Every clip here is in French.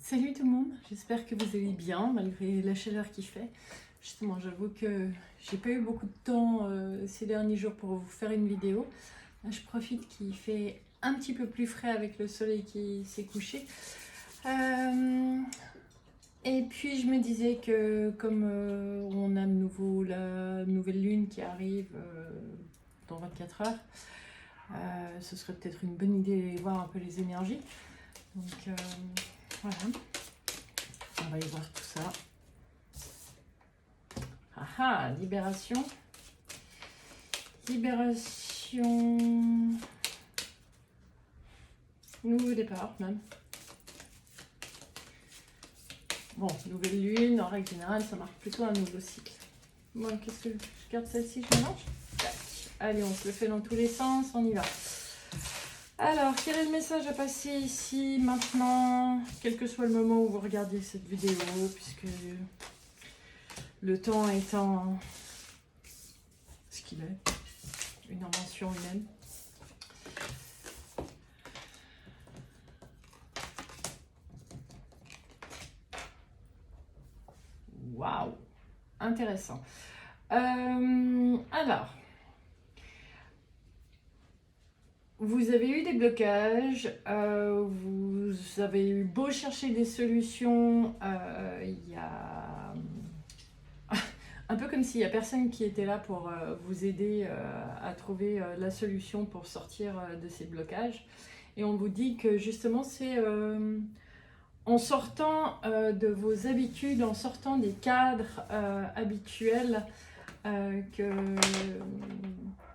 Salut tout le monde, j'espère que vous allez bien malgré la chaleur qu'il fait. Justement, j'avoue que j'ai pas eu beaucoup de temps ces derniers jours pour vous faire une vidéo. Là, je profite qu'il fait un petit peu plus frais avec le soleil qui s'est couché. Et puis je me disais que comme on a de nouveau la nouvelle lune qui arrive dans 24 heures, ce serait peut-être une bonne idée d'aller voir un peu les énergies. Donc voilà. On va y voir tout ça. Ah ah, libération. Libération. Nouveau départ même. Bon, nouvelle lune, en règle générale, ça marque plutôt un nouveau cycle. Bon, qu'est-ce que je garde celle-ci, je mélange. Tac. Allez, on se le fait dans tous les sens, on y va. Alors, quel est le message à passer ici, maintenant, quel que soit le moment où vous regardez cette vidéo, puisque le temps étant ce qu'il est, une invention humaine. Waouh, intéressant. Alors, vous avez eu des blocages, vous avez eu beau chercher des solutions, il y a un peu comme s'il n'y a personne qui était là pour vous aider à trouver la solution pour sortir de ces blocages. Et on vous dit que justement c'est en sortant de vos habitudes, en sortant des cadres habituels, que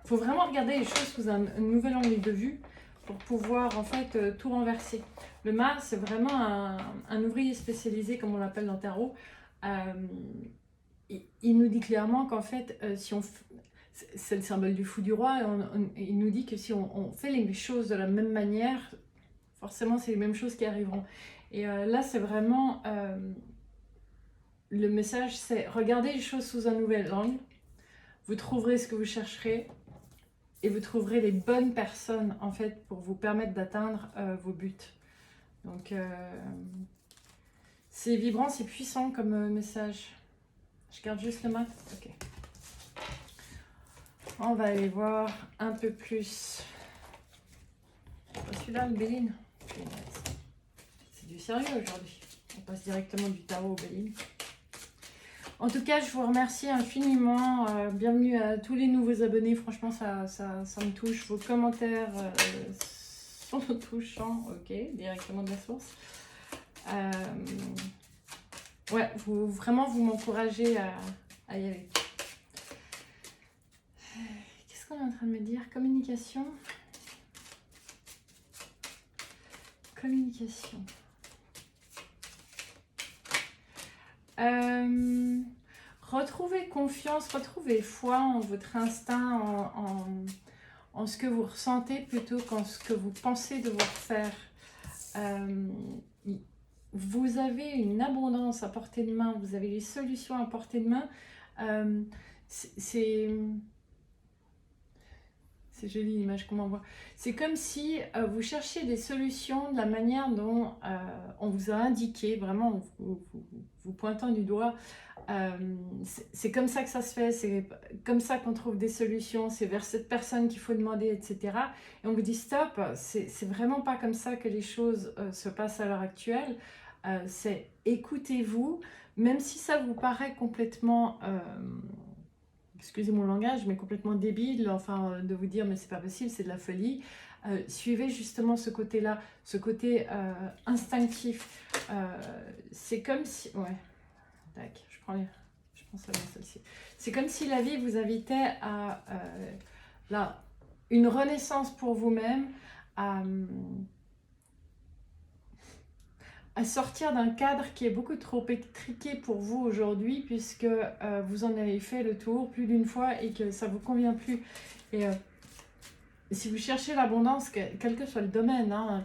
faut vraiment regarder les choses sous un nouvel angle de vue pour pouvoir en fait tout renverser. Le Mars, c'est vraiment un ouvrier spécialisé, comme on l'appelle dans le tarot. Il nous dit clairement qu'en fait, si on c'est le symbole du fou du roi, et il nous dit que si on fait les choses de la même manière, forcément c'est les mêmes choses qui arriveront. Et là, c'est vraiment le message, c'est regardez les choses sous un nouvel angle. Vous trouverez ce que vous chercherez et vous trouverez les bonnes personnes en fait pour vous permettre d'atteindre vos buts. Donc c'est vibrant, c'est puissant comme message. Je garde juste le mat. Ok. On va aller voir un peu plus. Celui-là, le Béline. C'est du sérieux aujourd'hui. On passe directement du tarot au Béline. En tout cas, je vous remercie infiniment. Bienvenue à tous les nouveaux abonnés. Franchement, ça me touche. Vos commentaires sont touchants. Ok, directement de la source. Ouais, vraiment, vous m'encouragez à y aller. Qu'est-ce qu'on est en train de me dire? Communication. Communication. Retrouvez confiance, retrouvez foi en votre instinct, en ce que vous ressentez plutôt qu'en ce que vous pensez devoir faire. Vous avez une abondance à portée de main, vous avez les solutions à portée de main. C'est joli l'image qu'on m'envoie. C'est comme si vous cherchiez des solutions de la manière dont on vous a indiqué, vraiment vous pointant du doigt. C'est comme ça que ça se fait, c'est comme ça qu'on trouve des solutions, c'est vers cette personne qu'il faut demander, etc. Et on vous dit stop, c'est vraiment pas comme ça que les choses se passent à l'heure actuelle. C'est écoutez-vous, même si ça vous paraît complètement... excusez mon langage, mais complètement débile, enfin, de vous dire mais c'est pas possible, c'est de la folie. Suivez justement ce côté-là, ce côté instinctif. C'est comme si... Ouais, tac, je pense à celle-ci. C'est comme si la vie vous invitait à là, une renaissance pour vous-même, à sortir d'un cadre qui est beaucoup trop étriqué pour vous aujourd'hui, puisque vous en avez fait le tour plus d'une fois et que ça ne vous convient plus. Et si vous cherchez l'abondance, quel que soit le domaine, hein,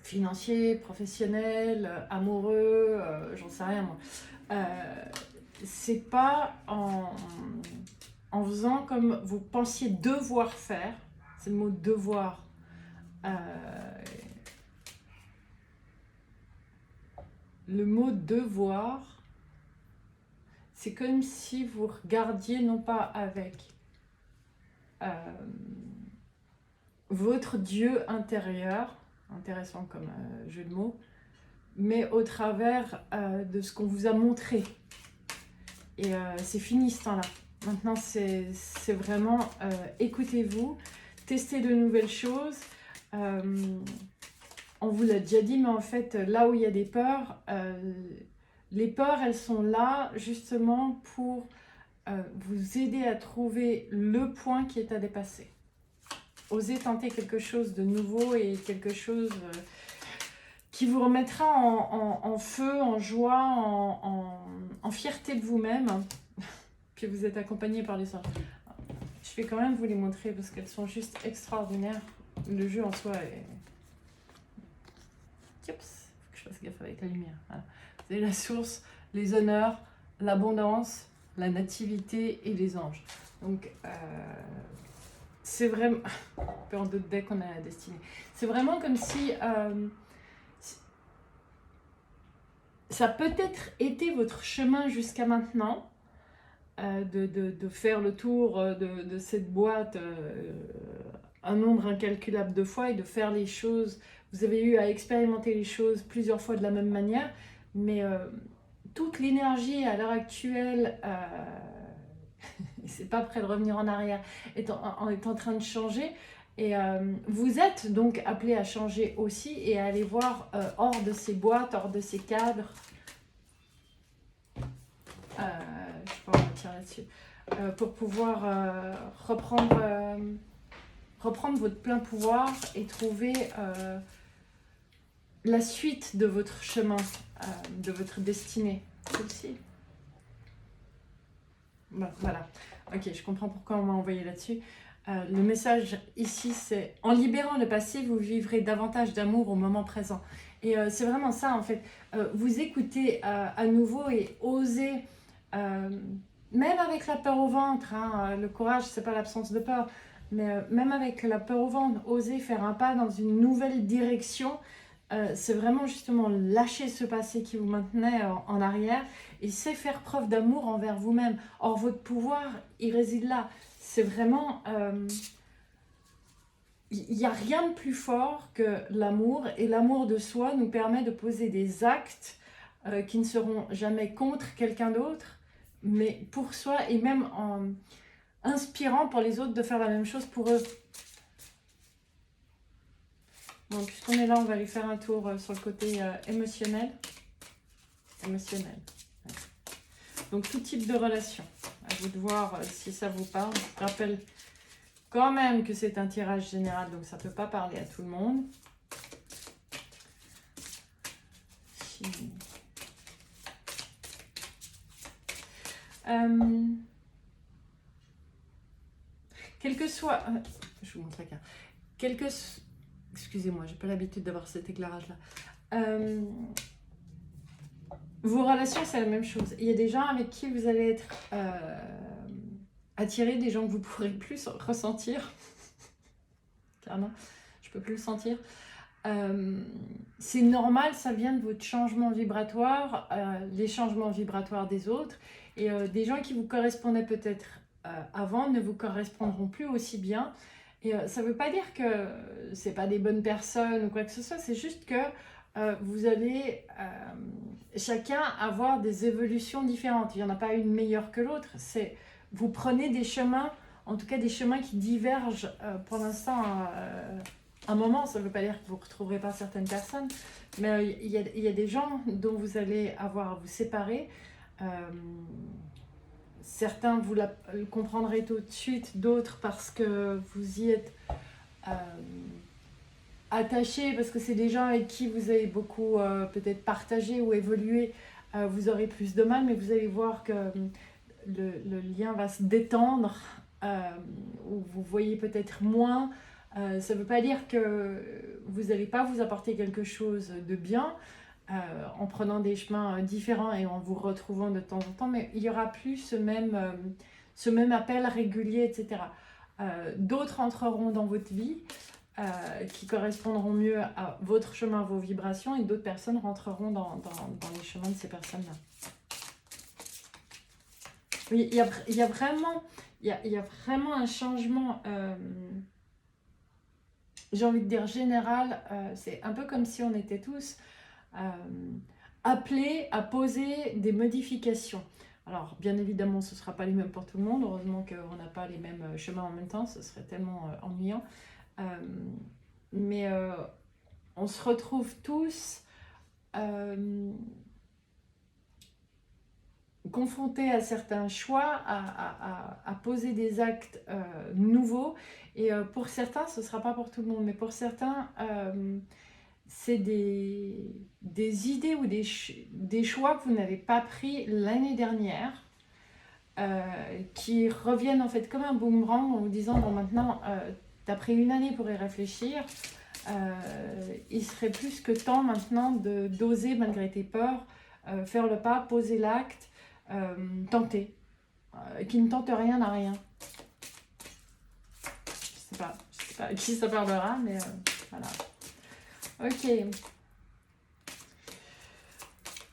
financier, professionnel, amoureux, j'en sais rien moi, c'est pas en faisant comme vous pensiez devoir faire, c'est le mot devoir, le mot devoir, c'est comme si vous regardiez non pas avec votre Dieu intérieur, intéressant comme jeu de mots, mais au travers de ce qu'on vous a montré. Et c'est fini ce temps-là. Maintenant, c'est vraiment écoutez-vous, testez de nouvelles choses. On vous l'a déjà dit, mais en fait, là où il y a des peurs, les peurs, elles sont là justement pour vous aider à trouver le point qui est à dépasser. Osez tenter quelque chose de nouveau et quelque chose qui vous remettra en feu, en joie, en fierté de vous-même. Puis vous êtes accompagné par les anges. Je vais quand même vous les montrer parce qu'elles sont juste extraordinaires. Le jeu en soi est... Oups, faut que je fasse gaffe avec la lumière. Voilà. Vous avez la source, les honneurs, l'abondance, la nativité et les anges. Donc, c'est vraiment... peu en doute dès qu'on a la destinée. C'est vraiment comme si... ça a peut-être été votre chemin jusqu'à maintenant, de faire le tour de cette boîte un nombre incalculable de fois et de faire les choses. Vous avez eu à expérimenter les choses plusieurs fois de la même manière, mais toute l'énergie à l'heure actuelle, c'est pas prêt de revenir en arrière, est en train de changer. Et vous êtes donc appelé à changer aussi et à aller voir hors de ces boîtes, hors de ces cadres. Je peux en tirer là-dessus. Pour pouvoir reprendre votre plein pouvoir et trouver la suite de votre chemin, de votre destinée. Celle-ci. Bon, voilà. Ok, je comprends pourquoi on m'a envoyé là-dessus. Le message ici, c'est « En libérant le passé, vous vivrez davantage d'amour au moment présent. » Et c'est vraiment ça, en fait. Vous écoutez à nouveau et osez, même avec la peur au ventre, hein, le courage, c'est pas l'absence de peur, mais même avec la peur au ventre, osez faire un pas dans une nouvelle direction. C'est vraiment justement lâcher ce passé qui vous maintenait en arrière et c'est faire preuve d'amour envers vous-même. Or, votre pouvoir, il réside là. C'est vraiment... il n'y a rien de plus fort que l'amour et l'amour de soi nous permet de poser des actes qui ne seront jamais contre quelqu'un d'autre, mais pour soi et même en inspirant pour les autres de faire la même chose pour eux. Bon, puisqu'on est là, on va aller faire un tour sur le côté émotionnel. Émotionnel. Ouais. Donc, tout type de relation. À vous de voir si ça vous parle. Je rappelle quand même que c'est un tirage général, donc ça ne peut pas parler à tout le monde. Quel que soit... je vous montre la carte. Excusez-moi, j'ai pas l'habitude d'avoir cet éclairage-là. Vos relations, c'est la même chose. Il y a des gens avec qui vous allez être attiré, des gens que vous ne pourrez plus ressentir. Clairement, je ne peux plus le sentir. C'est normal, ça vient de votre changement vibratoire, les changements vibratoires des autres. Et des gens qui vous correspondaient peut-être avant ne vous correspondront plus aussi bien. Et ça ne veut pas dire que ce n'est pas des bonnes personnes ou quoi que ce soit, c'est juste que vous allez chacun avoir des évolutions différentes. Il n'y en a pas une meilleure que l'autre. Vous prenez des chemins, en tout cas des chemins qui divergent pour l'instant un moment. Ça ne veut pas dire que vous ne retrouverez pas certaines personnes, mais il y a des gens dont vous allez avoir à vous séparer. Certains, vous le comprendrez tout de suite, d'autres parce que vous y êtes attachés, parce que c'est des gens avec qui vous avez beaucoup peut-être partagé ou évolué. Vous aurez plus de mal, mais vous allez voir que le lien va se détendre, ou vous voyez peut-être moins. Ça ne veut pas dire que vous n'allez pas vous apporter quelque chose de bien, en prenant des chemins différents et en vous retrouvant de temps en temps, mais il n'y aura plus ce même appel régulier, etc. D'autres entreront dans votre vie qui correspondront mieux à votre chemin, à vos vibrations, et d'autres personnes rentreront dans les chemins de ces personnes-là. Oui, il y a vraiment un changement, j'ai envie de dire général, c'est un peu comme si on était tous appelés à poser des modifications. Alors, bien évidemment, ce ne sera pas les mêmes pour tout le monde, heureusement qu'on n'a pas les mêmes chemins en même temps, ce serait tellement ennuyant. Mais on se retrouve tous confrontés à certains choix, à poser des actes nouveaux. Et pour certains, ce ne sera pas pour tout le monde, mais pour certains, c'est des idées ou des choix que vous n'avez pas pris l'année dernière, qui reviennent en fait comme un boomerang en vous disant, bon maintenant, tu as pris une année pour y réfléchir, il serait plus que temps maintenant d'oser malgré tes peurs, faire le pas, poser l'acte, tenter. Qui ne tente rien n'a rien. Je sais pas à qui ça parlera, mais voilà. Ok.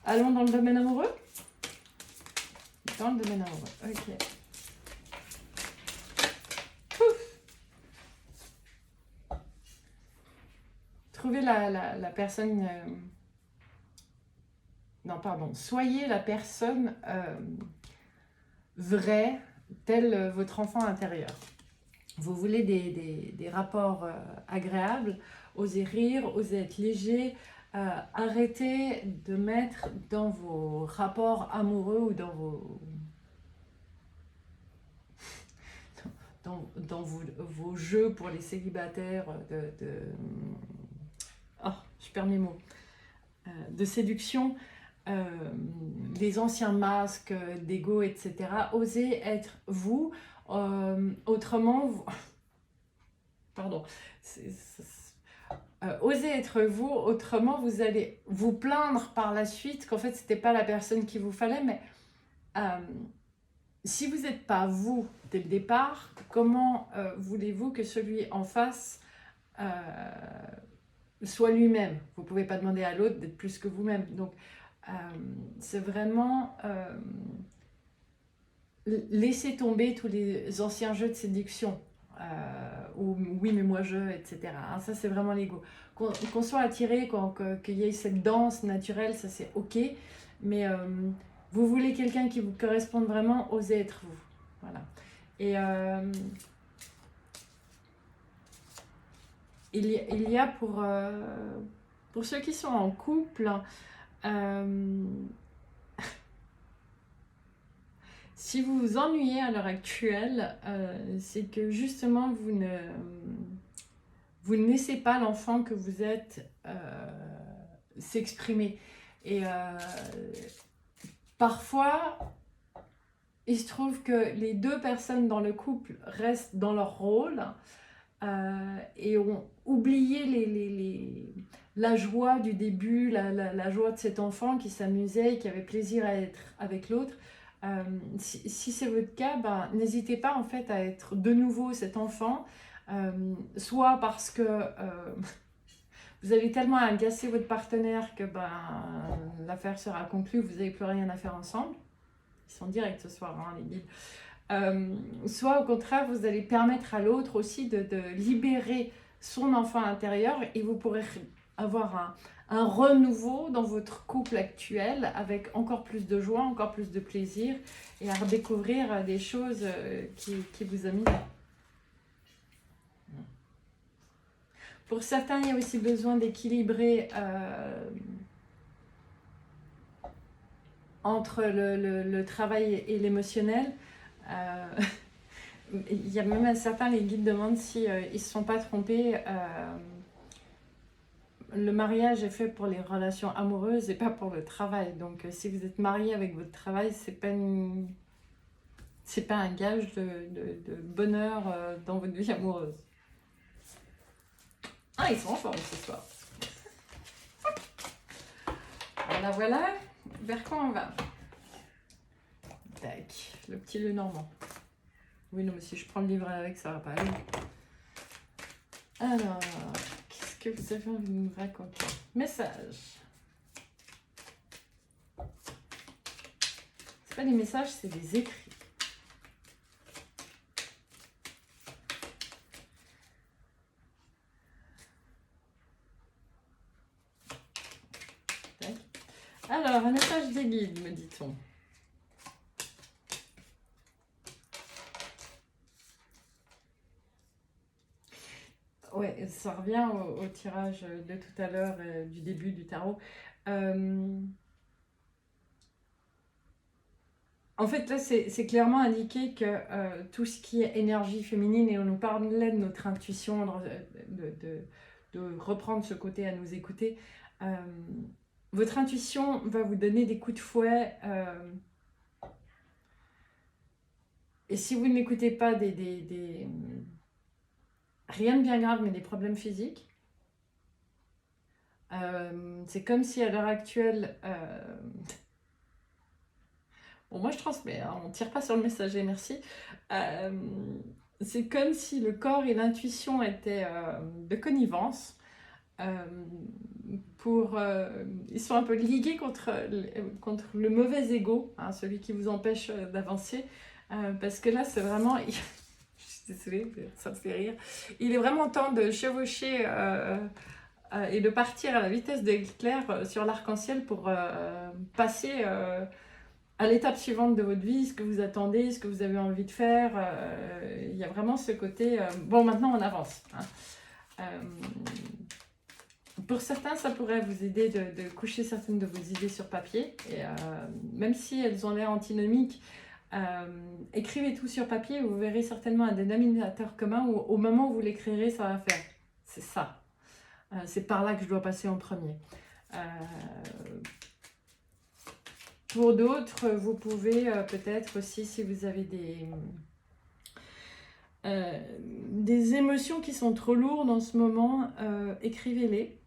Allons dans le domaine amoureux. Dans le domaine amoureux, ok. Pouf. Trouvez la personne... non, pardon. Soyez la personne vraie, tel votre enfant intérieur. Vous voulez des rapports agréables, osez rire, osez être léger, arrêtez de mettre dans vos rapports amoureux ou dans vos jeux pour les célibataires oh, je perds mes mots, de séduction, les anciens masques d'ego, etc. Osez être vous, autrement, pardon, osez être vous, autrement vous allez vous plaindre par la suite qu'en fait c'était pas la personne qu'il vous fallait. Mais si vous n'êtes pas vous dès le départ, comment voulez-vous que celui en face soit lui-même? Vous ne pouvez pas demander à l'autre d'être plus que vous-même. Donc c'est vraiment laisser tomber tous les anciens jeux de séduction, ou oui mais moi je, etc. Hein, ça c'est vraiment l'ego. Qu'on soit attiré, qu'il y ait cette danse naturelle, ça c'est ok, mais vous voulez quelqu'un qui vous corresponde vraiment, osez être vous. Voilà. Et il y a pour ceux qui sont en couple, si vous vous ennuyez à l'heure actuelle, c'est que justement vous ne laissez pas l'enfant que vous êtes s'exprimer. Et parfois, il se trouve que les deux personnes dans le couple restent dans leur rôle et ont oublié la joie du début, la joie de cet enfant qui s'amusait et qui avait plaisir à être avec l'autre. Si c'est votre cas, ben, n'hésitez pas en fait à être de nouveau cet enfant, soit parce que vous allez tellement agacer votre partenaire que ben, l'affaire sera conclue, vous n'avez plus rien à faire ensemble. Ils sont directs ce soir, hein, les guides. Soit au contraire, vous allez permettre à l'autre aussi de libérer son enfant intérieur et vous pourrez avoir un renouveau dans votre couple actuel avec encore plus de joie, encore plus de plaisir et à redécouvrir des choses qui vous amusent. Pour certains, il y a aussi besoin d'équilibrer entre le travail et l'émotionnel. Il y a même à certains, les guides demandent si ils ne se sont pas trompés. Le mariage est fait pour les relations amoureuses et pas pour le travail. Donc si vous êtes marié avec votre travail, c'est pas un gage de bonheur dans votre vie amoureuse. Ah, ils sont en forme ce soir. Voilà. Vers quoi on va? Tac, le petit Lenormand. Oui, non, mais si je prends le livret avec, ça va pas aller. Alors, qu'est-ce que vous avez envie de nous raconter? Message. C'est pas des messages, c'est des écrits. Tac. Alors, un message des guides, me dit-on. Ouais, ça revient au tirage de tout à l'heure, du début du tarot. En fait, là, c'est clairement indiqué que tout ce qui est énergie féminine, et on nous parlait de notre intuition, de reprendre ce côté à nous écouter, votre intuition va vous donner des coups de fouet. Et si vous ne l'écoutez pas, rien de bien grave, mais des problèmes physiques. C'est comme si à l'heure actuelle... Bon, moi je transmets, hein, on ne tire pas sur le messager, merci. C'est comme si le corps et l'intuition étaient de connivence. Ils sont un peu ligués contre le mauvais ego, hein, celui qui vous empêche d'avancer. Parce que là, c'est vraiment... Je suis désolée, ça me fait rire. Il est vraiment temps de chevaucher et de partir à la vitesse de l'éclair sur l'arc-en-ciel pour passer à l'étape suivante de votre vie, ce que vous attendez, ce que vous avez envie de faire. Il y a vraiment ce côté... bon, maintenant, on avance. Hein. Pour certains, ça pourrait vous aider de coucher certaines de vos idées sur papier. Et même si elles ont l'air antinomiques, écrivez tout sur papier, vous verrez certainement un dénominateur commun où au moment où vous l'écrirez, ça va faire. C'est ça. C'est par là que je dois passer en premier. Pour d'autres, vous pouvez peut-être aussi, si vous avez des émotions qui sont trop lourdes en ce moment, écrivez-les.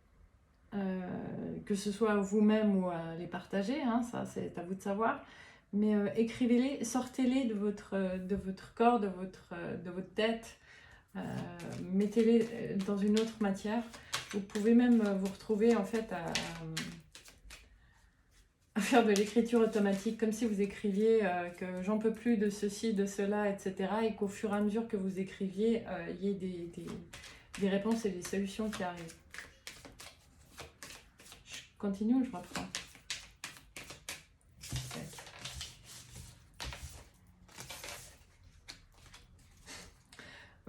Que ce soit vous-même ou à les partager, hein, ça c'est à vous de savoir. Mais écrivez-les, sortez-les de votre corps, de votre tête, mettez-les dans une autre matière. Vous pouvez même vous retrouver en fait à faire de l'écriture automatique, comme si vous écriviez que j'en peux plus de ceci, de cela, etc. Et qu'au fur et à mesure que vous écriviez, il y ait des réponses et des solutions qui arrivent. Je continue ou je reprends?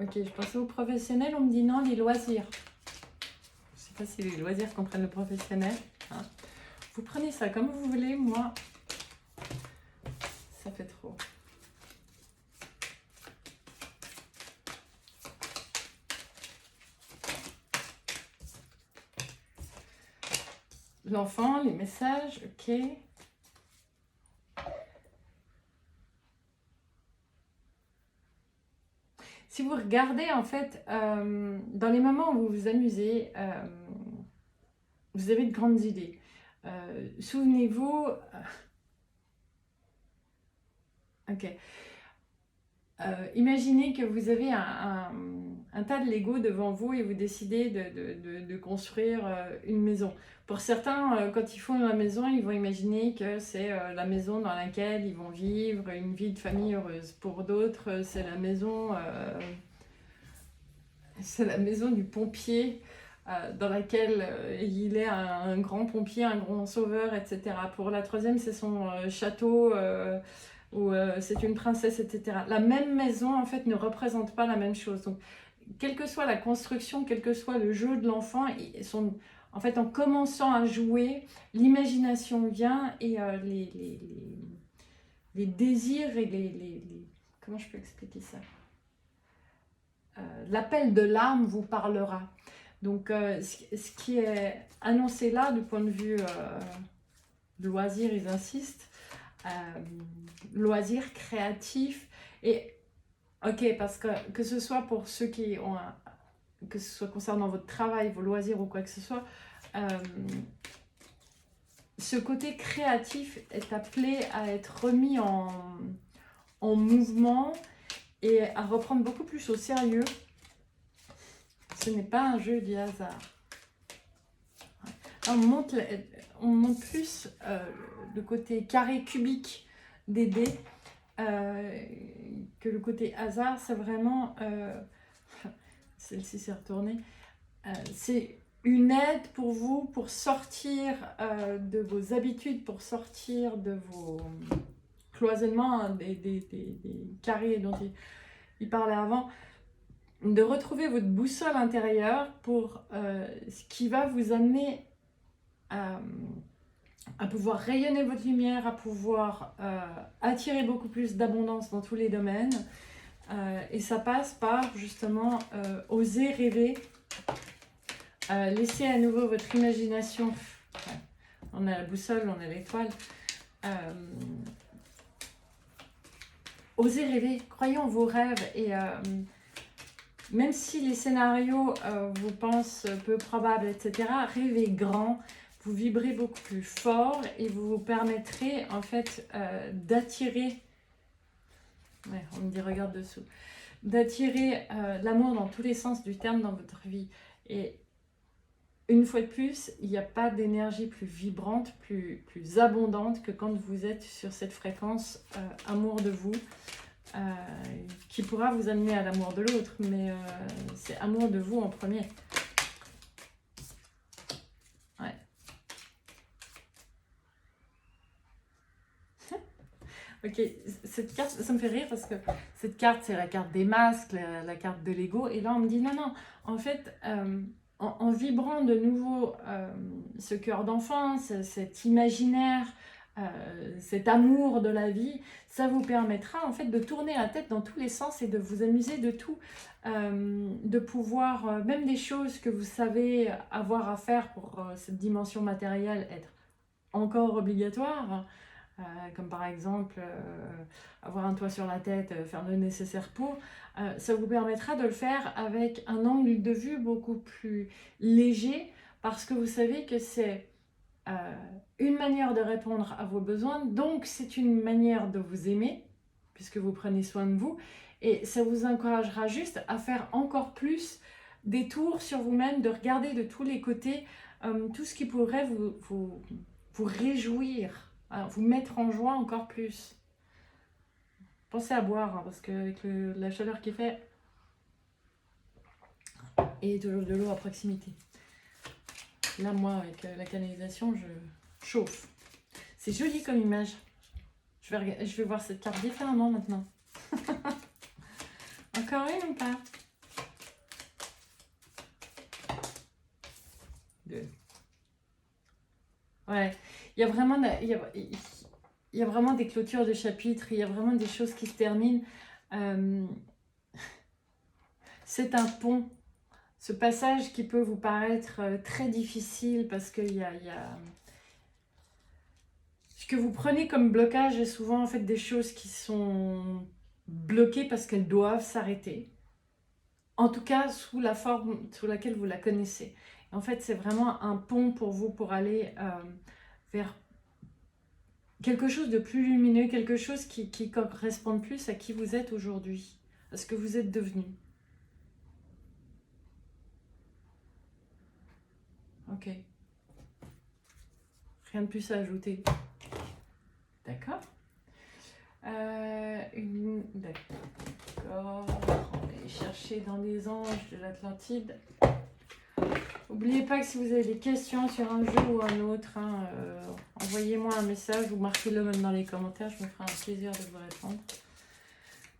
Ok, je pensais aux professionnels, on me dit non, les loisirs. Je sais pas si les loisirs comprennent le professionnel. Hein. Vous prenez ça comme vous voulez, moi, ça fait trop. L'enfant, les messages, ok. Si vous regardez, en fait, dans les moments où vous vous amusez, vous avez de grandes idées. Souvenez-vous... ok. Imaginez que vous avez un tas de Lego devant vous et vous décidez de construire une maison. Pour certains, quand ils font la maison, ils vont imaginer que c'est la maison dans laquelle ils vont vivre une vie de famille heureuse. Pour d'autres, c'est la maison du pompier dans laquelle il est un grand pompier, un grand sauveur, etc. Pour la troisième, c'est son château où c'est une princesse, etc. La même maison, en fait, ne représente pas la même chose. Donc, quelle que soit la construction, quel que soit le jeu de l'enfant, en fait, en commençant à jouer, l'imagination vient et les désirs et comment je peux expliquer ça? L'appel de l'âme vous parlera. Donc, ce qui est annoncé là, du point de vue loisir, ils insistent, loisir créatif, et ok, parce que ce soit pour ceux qui ont que ce soit concernant votre travail, vos loisirs ou quoi que ce soit, ce côté créatif est appelé à être remis en mouvement et à reprendre beaucoup plus au sérieux. Ce n'est pas un jeu du hasard. On montre plus le côté carré cubique des dés que le côté hasard. C'est vraiment... celle-ci s'est retournée. C'est une aide pour vous pour sortir de vos habitudes, pour sortir de vos cloisonnements, hein, des carrés dont il parlait avant, de retrouver votre boussole intérieure pour ce qui va vous amener à pouvoir rayonner votre lumière, à pouvoir attirer beaucoup plus d'abondance dans tous les domaines. Et ça passe par justement oser rêver, laisser à nouveau votre imagination. On a la boussole, on a l'étoile. Osez rêver, croyez en vos rêves et même si les scénarios vous pensent peu probables, etc., rêvez grand, vous vibrez beaucoup plus fort et vous vous permettrez en fait d'attirer, ouais, on me dit regarde dessous, d'attirer l'amour dans tous les sens du terme dans votre vie. Et une fois de plus, il n'y a pas d'énergie plus vibrante, plus abondante que quand vous êtes sur cette fréquence amour de vous, qui pourra vous amener à l'amour de l'autre, mais c'est amour de vous en premier. Ouais. Ok, cette carte, ça me fait rire parce que cette carte, c'est la carte des masques, la carte de l'ego, et là on me dit non, non, en fait... En vibrant de nouveau ce cœur d'enfant, cet imaginaire, cet amour de la vie, ça vous permettra en fait de tourner la tête dans tous les sens et de vous amuser de tout, de pouvoir, même des choses que vous savez avoir à faire pour cette dimension matérielle être encore obligatoire, comme par exemple avoir un toit sur la tête, faire le nécessaire pour, ça vous permettra de le faire avec un angle de vue beaucoup plus léger, parce que vous savez que c'est une manière de répondre à vos besoins, donc c'est une manière de vous aimer, puisque vous prenez soin de vous, et ça vous encouragera juste à faire encore plus des tours sur vous-même, de regarder de tous les côtés tout ce qui pourrait vous réjouir, vous mettre en joie encore plus. Pensez à boire, hein, parce qu'avec la chaleur qu'il fait, et toujours de l'eau à proximité. Là, moi, avec la canalisation, je chauffe. C'est joli comme image. Je vais voir cette carte différemment maintenant. Encore une ou pas? Deux. Ouais, il y a vraiment... Il y a vraiment des clôtures de chapitres, il y a vraiment des choses qui se terminent. C'est un pont. Ce passage qui peut vous paraître très difficile parce qu'il y a... Ce que vous prenez comme blocage est souvent en fait des choses qui sont bloquées parce qu'elles doivent s'arrêter. En tout cas, sous la forme sous laquelle vous la connaissez. En fait, c'est vraiment un pont pour vous pour aller vers quelque chose de plus lumineux, quelque chose qui corresponde plus à qui vous êtes aujourd'hui, à ce que vous êtes devenu. Ok. Rien de plus à ajouter. D'accord. D'accord. On va aller chercher dans les anges de l'Atlantide. N'oubliez pas que si vous avez des questions sur un jeu ou un autre, hein, envoyez-moi un message ou marquez-le même dans les commentaires. Je me ferai un plaisir de vous répondre.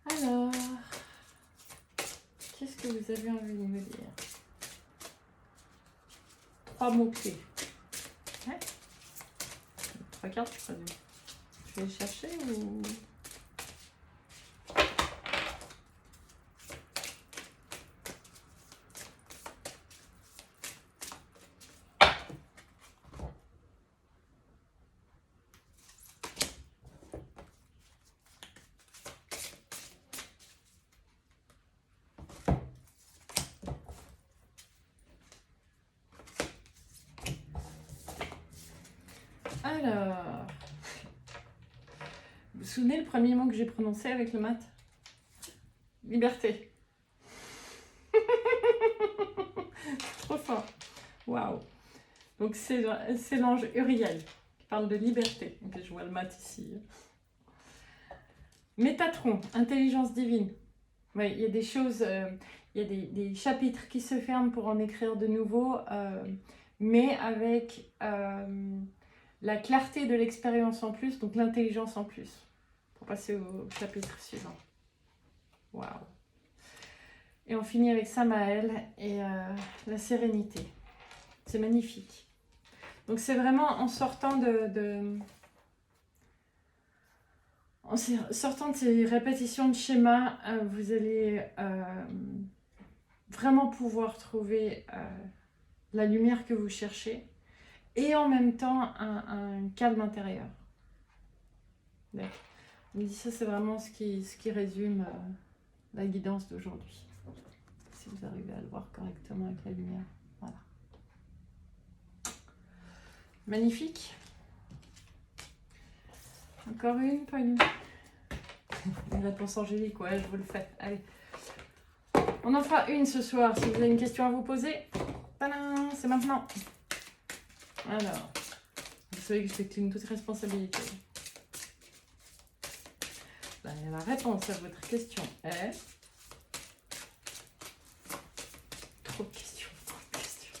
Alors, qu'est-ce que vous avez envie de me dire? 3 mots-clés. Ouais. 3 cartes, je présume. Je vais les chercher ou... Alors, vous vous souvenez le premier mot que j'ai prononcé avec le mat? Liberté. Waouh. Donc c'est l'ange Uriel qui parle de liberté. Donc, je vois le mat ici. Métatron, intelligence divine. Oui, il y a des choses, il y a des chapitres qui se ferment pour en écrire de nouveaux, mais avec la clarté de l'expérience en plus, donc l'intelligence en plus, pour passer au chapitre suivant. Waouh. Et on finit avec Samaël et la sérénité. C'est magnifique. Donc c'est vraiment en sortant en sortant de ces répétitions de schémas, vous allez vraiment pouvoir trouver la lumière que vous cherchez et en même temps un calme intérieur. D'accord. On dit ça, c'est vraiment ce qui résume la guidance d'aujourd'hui. Si vous arrivez à le voir correctement avec la lumière. Voilà. Magnifique. Encore une, pas une. Une réponse angélique, ouais, je vous le fais. Allez. On en fera une ce soir. Si vous avez une question à vous poser, c'est maintenant. Alors, vous savez que je décline toute responsabilité. Ben, la réponse à votre question est... Trop de questions, trop de questions.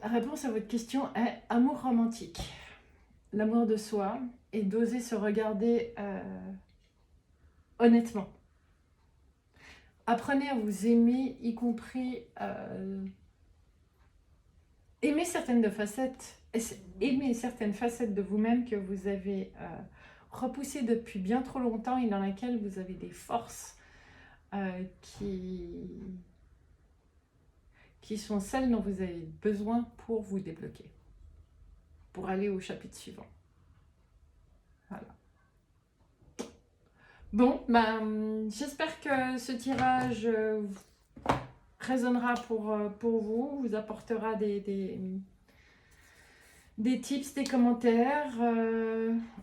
La réponse à votre question est amour romantique. L'amour de soi et d'oser se regarder honnêtement. Apprenez à vous aimer, y compris aimer certaines facettes de vous-même que vous avez repoussées depuis bien trop longtemps et dans lesquelles vous avez des forces qui sont celles dont vous avez besoin pour vous débloquer, pour aller au chapitre suivant. Voilà. Bon, j'espère que ce tirage résonnera pour vous, vous apportera des tips, des commentaires.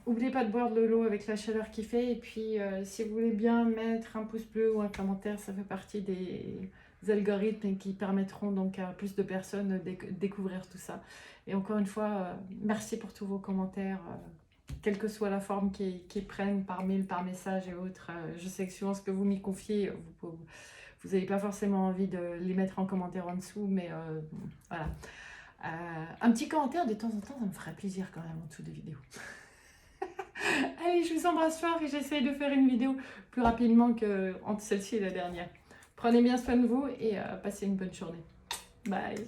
N'oubliez pas de boire de l'eau avec la chaleur qu'il fait. Et puis, si vous voulez bien mettre un pouce bleu ou un commentaire, ça fait partie des algorithmes qui permettront donc à plus de personnes de découvrir tout ça. Et encore une fois, merci pour tous vos commentaires. Quelle que soit la forme qu'ils prennent, par mail, par message et autres. Je sais que suivant ce que vous m'y confiez, vous n'avez pas forcément envie de les mettre en commentaire en dessous, mais voilà. Un petit commentaire de temps en temps, ça me ferait plaisir quand même en dessous des vidéos. Allez, je vous embrasse fort et j'essaye de faire une vidéo plus rapidement que entre celle-ci et la dernière. Prenez bien soin de vous et passez une bonne journée. Bye.